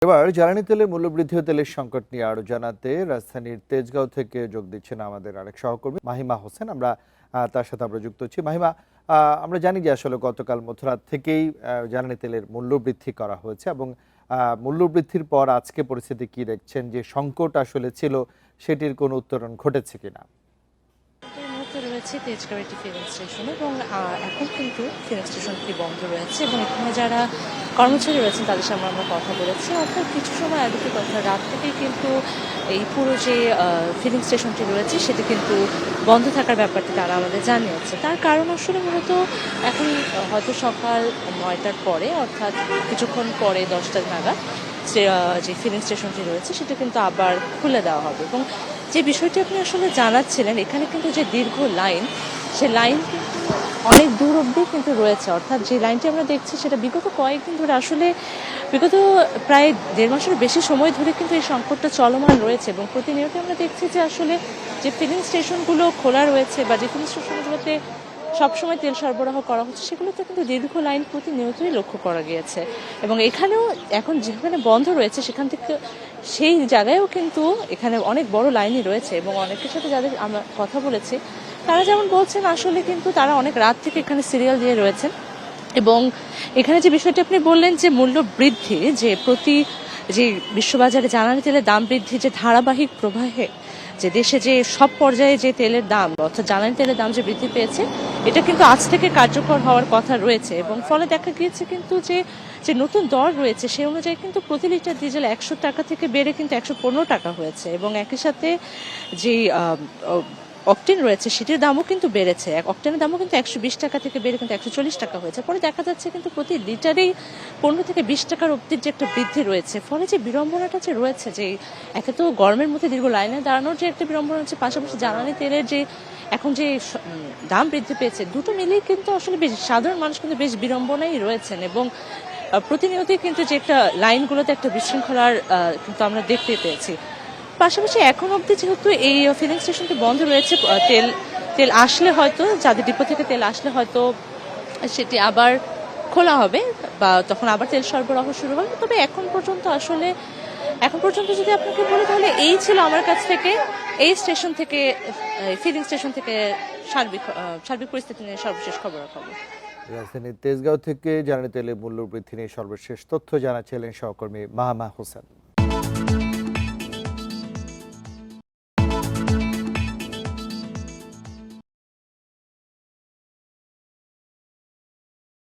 এবার জ্বালানি তেলের মূল্যবৃদ্ধি ও তেলের সংকট নিয়ে আরো জানাতে রাজধানীর তেজগাঁও থেকে যোগ দিচ্ছেন আমাদের আরেক সহকর্মী মাহিমা হোসেন। আমরা তার সাথে আমরা যুক্ত হচ্ছি। মাহিমা, আমরা জানি যে আসলে গতকাল মধ্যরাত থেকেই জ্বালানি তেলের মূল্য বৃদ্ধি করা হয়েছে এবং মূল্য বৃদ্ধির পর আজকে পরিস্থিতি কি দেখছেন, যে সংকট আসলে ছিল সেটির কোনো উত্তরণ ঘটেছে কিনা? এই মুহূর্তে রয়েছে তেজগাঁও একটি ফিলিং স্টেশন এবং এখন কিন্তু ফিলিং স্টেশনটি বন্ধ রয়েছে এবং এখানে যারা কর্মচারী রয়েছেন তাদের সঙ্গে আমরা কথা বলেছি। অর্থাৎ কিছু সময় আগে থেকে অর্থাৎ রাত থেকেই কিন্তু এই পুরো যে ফিলিং স্টেশনটি রয়েছে সেটি কিন্তু বন্ধ থাকার ব্যাপারটি তারা আমাদের জানিয়েছে। তার কারণ আসলে মূলত এখন হয়তো সকাল ৯টার পরে অর্থাৎ কিছুক্ষণ পরে ১০টা নাগাদ যে ফিলিং স্টেশনটি রয়েছে সেটা কিন্তু আবার খুলে দেওয়া হবে এবং যে বিষয়টি আপনি আসলে জানাচ্ছিলেন এখানে কিন্তু যে দীর্ঘ লাইন, সে লাইন কিন্তু অনেক দূর অবধি কিন্তু রয়েছে। অর্থাৎ যে লাইনটি আমরা দেখছি সেটা বিগত কয়েকদিন ধরে আসলে বিগত প্রায় ১.৫ মাসের বেশি সময় ধরে কিন্তু এই সংকটটা চলমান রয়েছে এবং প্রতিনিয়ত আমরা দেখছি যে আসলে যে ফিলিং স্টেশনগুলো খোলা রয়েছে বা যে ফিলিং স্টেশনগুলোতে সবসময় তেল সরবরাহ করা হচ্ছে সেগুলোতে কিন্তু দীর্ঘ লাইন প্রতিনিয়তই লক্ষ্য করা গিয়েছে এবং এখানেও এখন যেখানে বন্ধ রয়েছে সেখান থেকে সেই জায়গায়ও কিন্তু এখানে অনেক বড় লাইনই রয়েছে এবং অনেকের সাথে যাদের আমরা কথা বলেছি তারা যেমন বলছেন আসলে কিন্তু তারা অনেক রাত থেকে এখানে সিরিয়াল দিয়ে রয়েছেন এবং এখানে যে বিষয়টি আপনি বললেন যে মূল্য বৃদ্ধি, যে বিশ্ববাজারে জ্বালানি তেলের দাম বৃদ্ধি যে ধারাবাহিক প্রবাহে যে দেশে যে সব পর্যায়ে যে তেলের দাম অর্থাৎ জ্বালানি তেলের দাম যে বৃদ্ধি পেয়েছে এটা কিন্তু আজ থেকে কার্যকর হওয়ার কথা রয়েছে এবং ফলে দেখা গিয়েছে কিন্তু যে নতুন দর রয়েছে সেই অনুযায়ী কিন্তু প্রতি লিটার ডিজেল ১০০ টাকা থেকে বেড়ে কিন্তু ১১৫ টাকা হয়েছে এবং একই সাথে যে অকটেন রয়েছে সেটির দামও কিন্তু বেড়েছে। অকটেনের দামও কিন্তু ১২০ টাকা থেকে বেড়ে কিন্তু ১৪০ টাকা হয়েছে। পরে দেখা যাচ্ছে কিন্তু প্রতি লিটারেই ১৫ থেকে ২০ টাকার অব্দি যে একটা বৃদ্ধি রয়েছে, ফলে যে বিড়ম্বনাটা যে রয়েছে, যে একে তো গরমের মধ্যে দীর্ঘ লাইনে দাঁড়ানোর যে একটা বিড়ম্বনা হচ্ছে, পাশাপাশি জ্বালানি তেলের যে এখন যে দাম বৃদ্ধি পেয়েছে, দুটো মিলেই কিন্তু আসলে বেশ সাধারণ মানুষ কিন্তু বেশ বিড়ম্বনাই রয়েছেন এবং প্রতিনিয়তই কিন্তু যে একটা লাইনগুলোতে একটা বিশৃঙ্খলার কিন্তু আমরা দেখতে পেয়েছি। পাশাপাশি এখন অবধি যেহেতু এই ফিলিং স্টেশনটি বন্ধ রয়েছে, তেল আসলে হয়তো যাদের ডিপো থেকে তেল আসলে হয়তো সেটি আবার খোলা হবে বা তখন আবার তেল সরবরাহ শুরু হবে। তবে এখন পর্যন্ত যদি আপনাকে বলি তাহলে এই ছিল আমার কাছ থেকে এই স্টেশন থেকে ফিলিং স্টেশন থেকে সার্বিক পরিস্থিতি নিয়ে সর্বশেষ খবরাখবর। রাজধানীর তেজগাঁও থেকে জ্বালানি তেলের মূল্য বৃদ্ধি নিয়ে সর্বশেষ তথ্য জানাচ্ছিলেন সহকর্মী মাহিমা হোসেন।